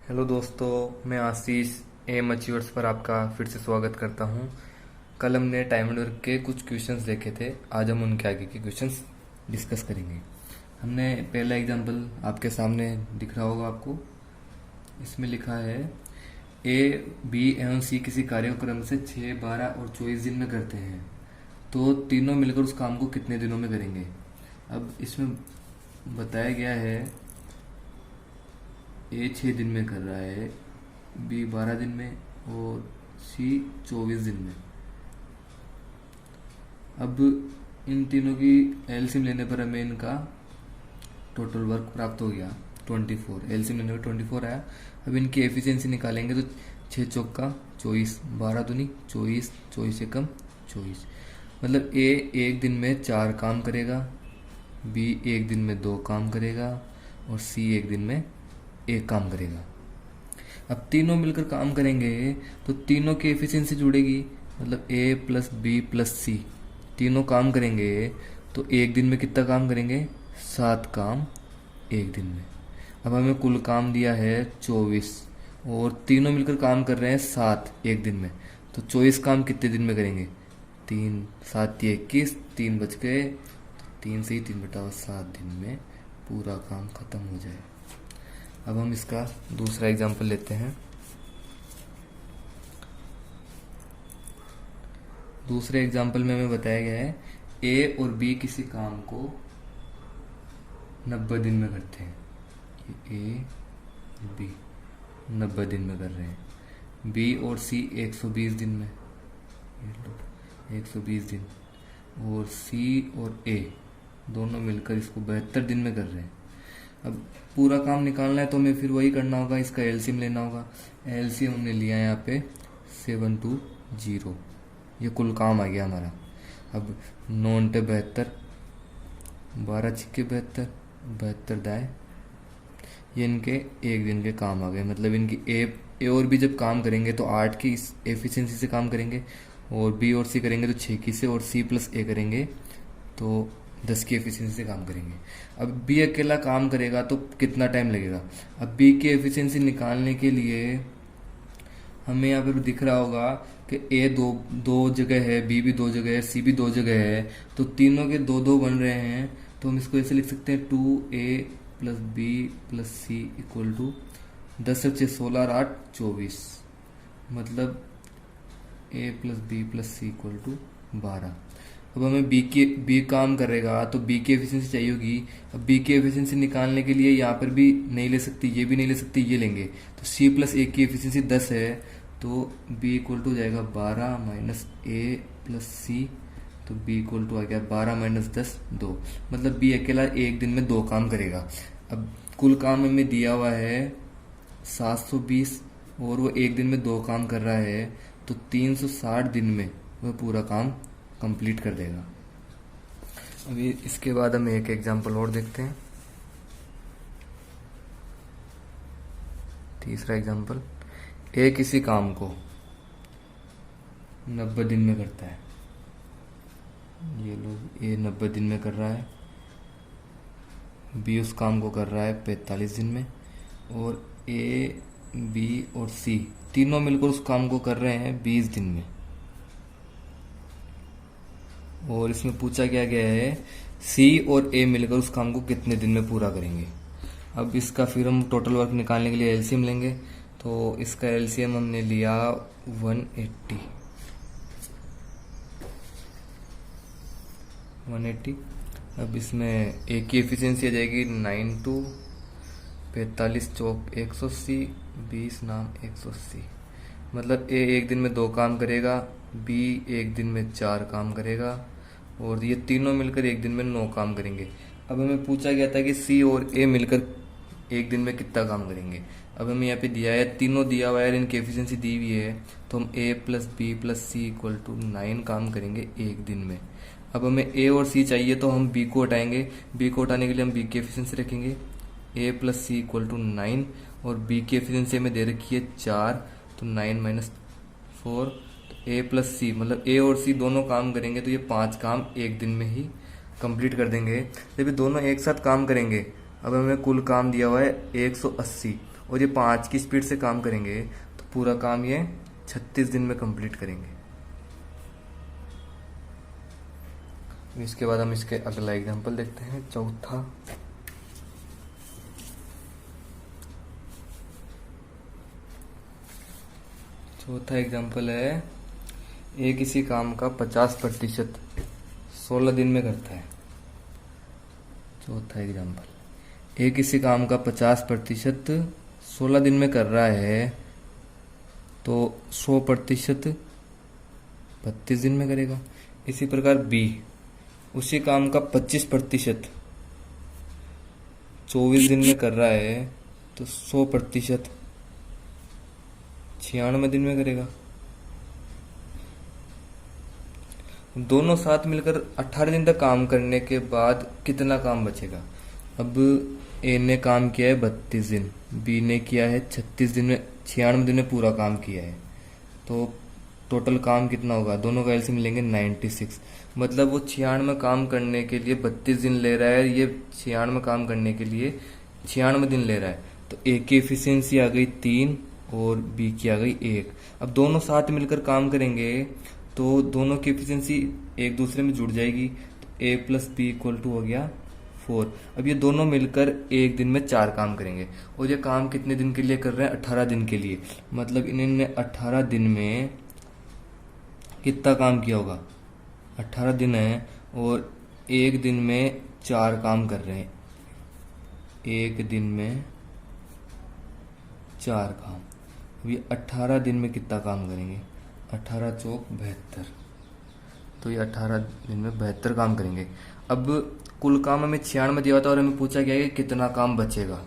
Hello दोस्तों, मैं आशीष M achievers पर आपका फिर से स्वागत करता हूं। कल हमने टाइम एंड वर्क के कुछ क्वेश्चंस देखे थे। आज हम उनके आगे के क्वेश्चंस डिस्कस करेंगे। हमने पहला एग्जांपल आपके सामने दिख रहा होगा आपको। इसमें लिखा है ए, बी एवं सी किसी कार्य को क्रम से 6, 12 और 24 दिन में करते हैं, तो तीनों मिलकर उस काम को कितने दिनों में करेंगे। अब इसमें बताया गया है ए 6 दिन में कर रहा है, बी 12 दिन में और सी 24 दिन में। अब इन तीनों की एलसीएम लेने पर हमें इनका टोटल वर्क प्राप्त हो गया 24। एलसीएम लेने पर 24 आया। अब इनकी एफिशिएंसी निकालेंगे तो 6 चौका 24, 12 दूनी 24, 24 से कम 24। मतलब ए एक दिन में 4 काम करेगा, बी एक दिन में 2 काम करेगा और सी एक दिन में 1 काम करेगा। अब तीनों मिलकर काम करेंगे तो तीनों की एफिशिएंसी जुड़ेगी। मतलब ए प्लस बी प्लस सी तीनों काम करेंगे तो एक दिन में कितना काम करेंगे, 7 काम एक दिन में। अब हमें कुल काम दिया है 24 और तीनों मिलकर काम कर रहे हैं 7 एक दिन में, तो 24 काम कितने दिन में करेंगे, 3 7 21, 3 बच गए, 3 से ही 3 बटा 7 दिन में पूरा काम खत्म हो जाए। अब हम इसका दूसरा एग्जाम्पल लेते हैं। दूसरे एग्जाम्पल में हमें बताया गया है ए और बी किसी काम को 90 दिन में करते हैं। ए और बी 90 दिन में कर रहे हैं, बी और सी 120 दिन में, 120 दिन, और सी और ए दोनों मिलकर इसको 72 दिन में कर रहे हैं। अब पूरा काम निकालना है तो हमें फिर वही करना होगा, इसका एलसीएम लेना होगा। एलसीएम हमने लिया यहाँ पे 720, ये कुल काम आ गया हमारा। अब 9 × 72, 12 × 72, 72 दाए, ये इनके एक दिन के काम आ गए। मतलब इनकी ए और बी जब काम करेंगे तो 8 की एफिशिएंसी से काम करेंगे, और बी और सी करेंगे तो 6 की से, और सी प्लस ए करेंगे तो 10 की एफिशिएंसी से काम करेंगे। अब बी अकेला काम करेगा तो कितना टाइम लगेगा। अब बी की एफिशिएंसी निकालने के लिए हमें यहाँ पर दिख रहा होगा कि ए दो जगह है, बी भी 2 जगह है, सी भी 2 जगह है, तो तीनों के 2 बन रहे हैं। तो हम इसको ऐसे लिख सकते हैं 2a plus B plus C equal to 10 से 6 16 और 8 24। मतलब A plus B plus C equal to 12। अब हमें बी काम करेगा तो बी की एफिशिएंसी चाहिए होगी। अब बी की एफिशिएंसी निकालने के लिए यहाँ पर भी नहीं ले सकती, ये भी नहीं ले सकती, ये लेंगे तो सी प्लस ए की एफिशिएंसी 10 है, तो बी इक्वल टू जाएगा 12 माइनस ए प्लस सी, तो बी इक्वल टू आ गया 12 माइनस 10 2। मतलब बी अकेला एक दिन में 2 काम करेगा। अब कुल काम हमें दिया हुआ है 720 और वो एक दिन में 2 काम कर रहा है, तो 360 दिन में वह पूरा काम कंप्लीट कर देगा। अभी इसके बाद हम एक एग्जांपल और देखते हैं। तीसरा एग्जांपल, ए किसी काम को 90 दिन में करता है। ये लोग ए 90 दिन में कर रहा है, बी उस काम को कर रहा है 45 दिन में, और ए बी और सी तीनों मिलकर उस काम को कर रहे हैं 20 दिन में। और इसमें पूछा क्या गया है सी और ए मिलकर उस काम को कितने दिन में पूरा करेंगे। अब इसका फिर हम टोटल वर्क निकालने के लिए एलसीएम लेंगे। तो इसका एलसीएम हमने लिया 180। अब इसमें ए की एफिशिएंसी आ जाएगी 9 2, 45 चौक 180, 20 नाम 180। मतलब ए एक दिन में 2 काम करेगा, बी एक दिन में 4 काम करेगा, और ये तीनों मिलकर एक दिन में 9 काम करेंगे। अब हमें पूछा गया था कि सी और ए मिलकर एक दिन में कितना काम करेंगे। अब हमें यहाँ पे दिया है, तीनों दिया हुआ है, इनकी एफिशिएंसी दी हुई है, तो हम A plus B plus C equal to 9 काम करेंगे एक दिन में। अब हमें ए और सी चाहिए तो हम बी को हटाएंगे। बी को हटाने के लिए हम बी की एफिशिएंसी रखेंगे, ए प्लस सी इक्वल टू 9, और बी की एफिशिएंसी हमें दे रखी है 4, तो 9 माइनस 4, ए प्लस सी मतलब ए और सी दोनों काम करेंगे तो ये 5 काम एक दिन में ही कंप्लीट कर देंगे। जब ये दोनों एक साथ काम करेंगे, अब हमें कुल काम दिया हुआ है 180, और ये 5 की स्पीड से काम करेंगे तो पूरा काम ये 36 दिन में कंप्लीट करेंगे। इसके बाद हम इसके अगला एग्जांपल देखते हैं, चौथा। चौथा एग्जांपल है, ए किसी काम का 50% 16 दिन में करता है। चौथा एग्जांपल, ए किसी काम का 50% 16 दिन में कर रहा है तो 100% 32 दिन में करेगा। इसी प्रकार बी उसी काम का 25% 24 दिन में कर रहा है तो 100% 96 दिन में करेगा। दोनों साथ मिलकर 18 दिन तक काम करने के बाद कितना काम बचेगा? अब ए ने काम किया है 32 दिन, बी ने किया है 36 दिन में, 96 दिन में पूरा काम किया है, तो टोटल काम कितना होगा? दोनों का एलसीएम मिलेंगे 96। मतलब वो 96 काम करने के लिए 32 दिन ले रहा है, ये 96 काम करने के लिए 96 दिन ले रहा है। तो ए की एफिशिएंसी आ गई 3 और बी की आ गई 1। अब दोनों साथ मिलकर काम करेंगे तो दोनों की एफिशिएंसी एक दूसरे में जुड़ जाएगी, तो ए प्लस बी इक्वल टू हो गया 4। अब ये दोनों मिलकर एक दिन में 4 काम करेंगे और ये काम कितने दिन के लिए कर रहे हैं? 18 दिन के लिए। मतलब इन्होंने 18 दिन में कितना काम किया होगा? 18 दिन है और एक दिन में 4 काम कर रहे हैं, एक दिन में 4 काम। अब ये 18 दिन में कितना काम करेंगे? 18 चौक 72, तो ये 18 दिन में 72 काम करेंगे। अब कुल काम हमें 96 दिया था और हमें पूछा गया कि कितना काम बचेगा,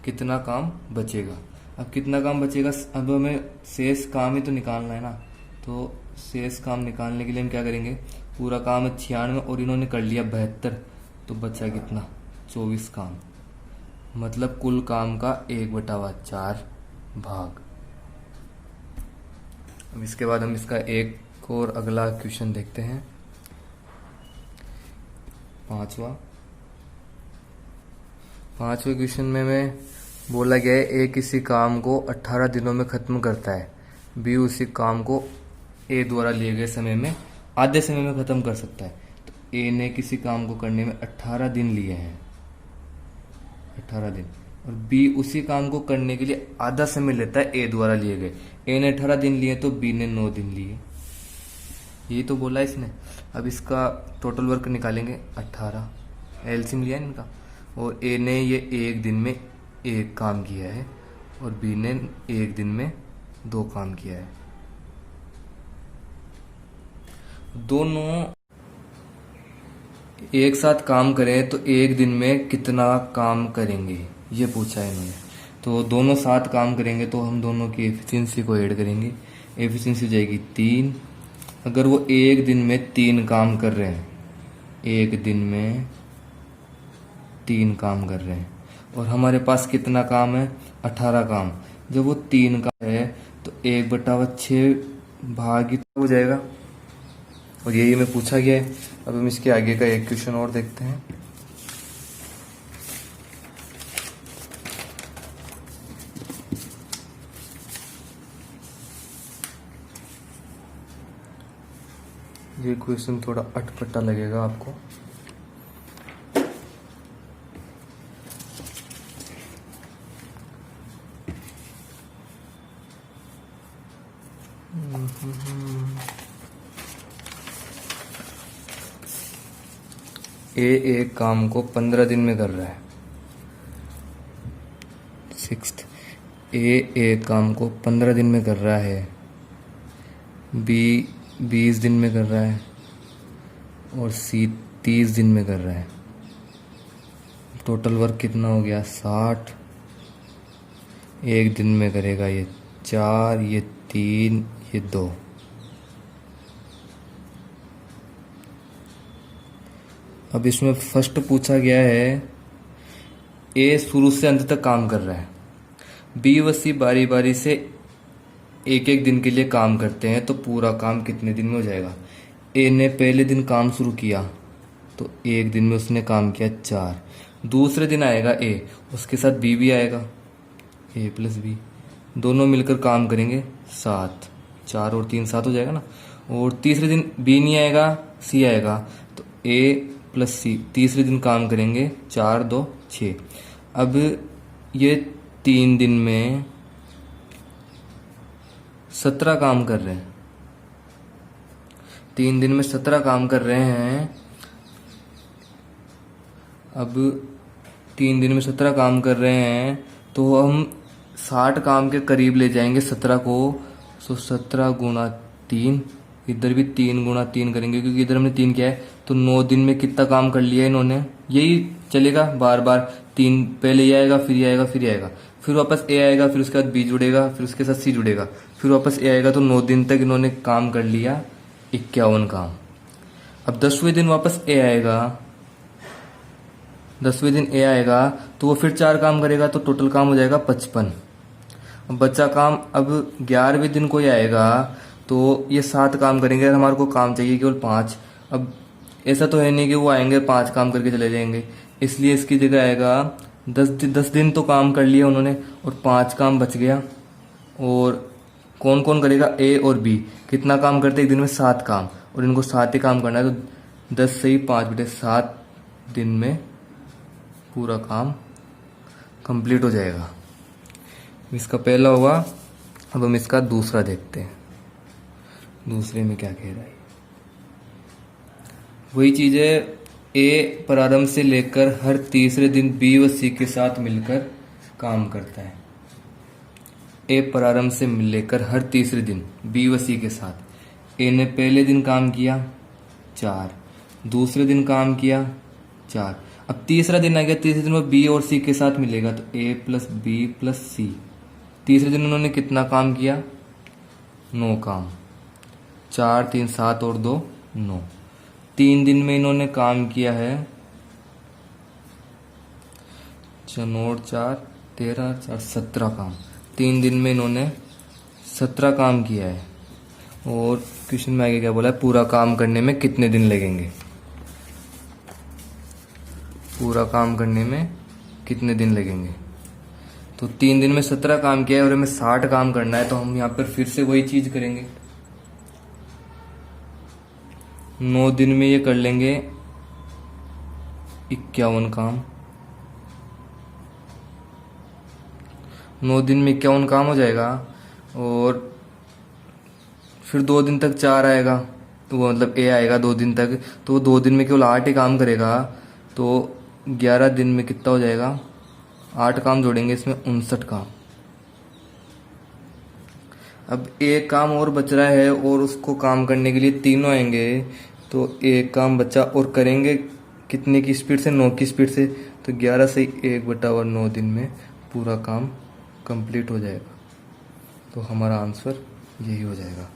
कितना काम बचेगा। अब कितना काम बचेगा? अब हमें शेष काम ही तो निकालना है ना, तो शेष काम निकालने के लिए हम क्या करेंगे? पूरा काम है 96 और इन्होंने कर लिया 72, तो बचा कितना? 24 काम। मतलब कुल काम का 1/4 भाग। अब इसके बाद हम इसका एक और अगला क्वेश्चन देखते हैं, पांचवा क्वेश्चन में बोला गया है, ए किसी काम को 18 दिनों में खत्म करता है, बी उसी काम को ए द्वारा लिए गए समय में आधे समय में खत्म कर सकता है। तो ए ने किसी काम को करने में 18 दिन लिए हैं, 18 दिन, और बी उसी काम को करने के लिए आधा समय लेता है ए द्वारा लिए गए। ए ने 18 दिन लिए तो बी ने 9 दिन लिए, यही तो बोला इसने। अब इसका टोटल वर्क निकालेंगे, 18 एलसीएम लिया है इनका, और ए ने ये एक दिन में 1 काम किया है और बी ने एक दिन में 2 काम किया है। दोनों एक साथ काम करें तो एक दिन में कितना काम करेंगे, ये पूछा है इन्होंने। तो दोनों साथ काम करेंगे तो हम दोनों की एफिशिएंसी को ऐड करेंगे, एफिशिएंसी हो जाएगी 3। अगर वो एक दिन में 3 काम कर रहे हैं, एक दिन में 3 काम कर रहे हैं, और हमारे पास कितना काम है? 18 काम। जब वो 3 का है तो 1/6 भाग ही हो जाएगा, और यही हमें पूछा गया है। अब हम इसके आगे का एक क्वेश्चन और देखते हैं। ये क्वेश्चन थोड़ा अटपटा लगेगा आपको। ए एक काम को 15 दिन में कर रहा है, 6th, ए एक काम को 15 दिन में कर रहा है, बी 20 दिन में कर रहा है और सी 30 दिन में कर रहा है। टोटल वर्क कितना हो गया? 60। एक दिन में करेगा ये 4, ये 3, ये 2। अब इसमें फर्स्ट पूछा गया है, ए शुरू से अंत तक काम कर रहा है, बी व सी बारी बारी से एक एक दिन के लिए काम करते हैं, तो पूरा काम कितने दिन में हो जाएगा? ए ने पहले दिन काम शुरू किया तो एक दिन में उसने काम किया 4। दूसरे दिन आएगा ए, उसके साथ बी भी आएगा, ए प्लस बी, दोनों मिलकर काम करेंगे 7, 4 और 3 7 हो जाएगा ना। और तीसरे दिन बी नहीं आएगा, सी आएगा, तो ए प्लस सी तीसरे दिन काम करेंगे 4 2 6। अब ये 3 दिन में 17 काम कर रहे हैं, 3 दिन में 17 काम कर रहे हैं। अब 3 दिन में 17 काम कर रहे हैं तो हम 60 काम के करीब ले जाएंगे 17 को। सो 17 गुणा 3, इधर भी 3 गुणा 3 करेंगे क्योंकि इधर हमने 3 किया है। तो 9 दिन में कितना काम कर लिया इन्होंने, यही चलेगा बार बार। 3 पहले ये आएगा, फिर ये आएगा, फिर ये आएगा, फिर वापस ए आएगा, फिर उसके बाद बी जुड़ेगा, फिर उसके साथ सी जुड़ेगा, फिर वापस ए आएगा। तो 9 दिन तक इन्होंने काम कर लिया 51 काम। अब 10वें दिन वापस ए आएगा, 10वें दिन ए आएगा तो वो फिर 4 काम करेगा, तो टोटल काम हो जाएगा 55। अब बच्चा काम अब 11वें दिन को ही आएगा तो ये 7 काम करेंगे और हमारे को काम चाहिए केवल 5। अब ऐसा तो है नहीं कि वो आएंगे 5 काम करके चले जाएंगे, इसलिए इसकी जगह आएगा 10 दिन तो काम कर लिया उन्होंने और 5 काम बच गया। और कौन कौन करेगा, ए और बी। कितना काम करते एक दिन में, 7 काम, और इनको 7 ही काम करना है। तो 10 से ही 5 बटे 7 दिन में पूरा काम कंप्लीट हो जाएगा। इसका पहला हुआ। अब हम इसका दूसरा देखते हैं, दूसरे में क्या कह रहा है। वही चीज है, ए प्रारंभ से लेकर हर तीसरे दिन बी व सी के साथ मिलकर काम करता है। ए प्रारंभ से लेकर हर तीसरे दिन बी व सी के साथ। ए ने पहले दिन काम किया 4, दूसरे दिन काम किया 4, अब तीसरा दिन आ गया, तीसरे दिन वो बी और सी के साथ मिलेगा, तो ए प्लस बी प्लस सी। तीसरे दिन उन्होंने कितना काम किया, 9 काम, 4 3 7 और 2 9। 3 दिन में इन्होंने काम किया है 4 4 13 4 17 काम। 3 दिन में इन्होंने 17 काम किया है। और क्वेश्चन में आगे क्या बोला है, पूरा काम करने में कितने दिन लगेंगे, पूरा काम करने में कितने दिन लगेंगे। तो 3 दिन में 17 काम किया है और हमें 60 काम करना है, तो हम यहाँ पर फिर से वही चीज करेंगे। 9 दिन में ये कर लेंगे 51 काम, 9 दिन में 51 काम हो जाएगा। और फिर 2 दिन तक 4 आएगा, तो वो मतलब ए आएगा 2 दिन तक, तो वो 2 दिन में केवल 8 ही काम करेगा। तो 11 दिन में कितना हो जाएगा, 8 काम जोड़ेंगे इसमें 59 काम। अब एक काम और बच रहा है और उसको काम करने के लिए तीनों आएंगे, तो एक काम बचा और करेंगे कितने की स्पीड से, 9 की स्पीड से। तो 11 से 1/9 दिन में पूरा काम कंप्लीट हो जाएगा। तो हमारा आंसर यही हो जाएगा।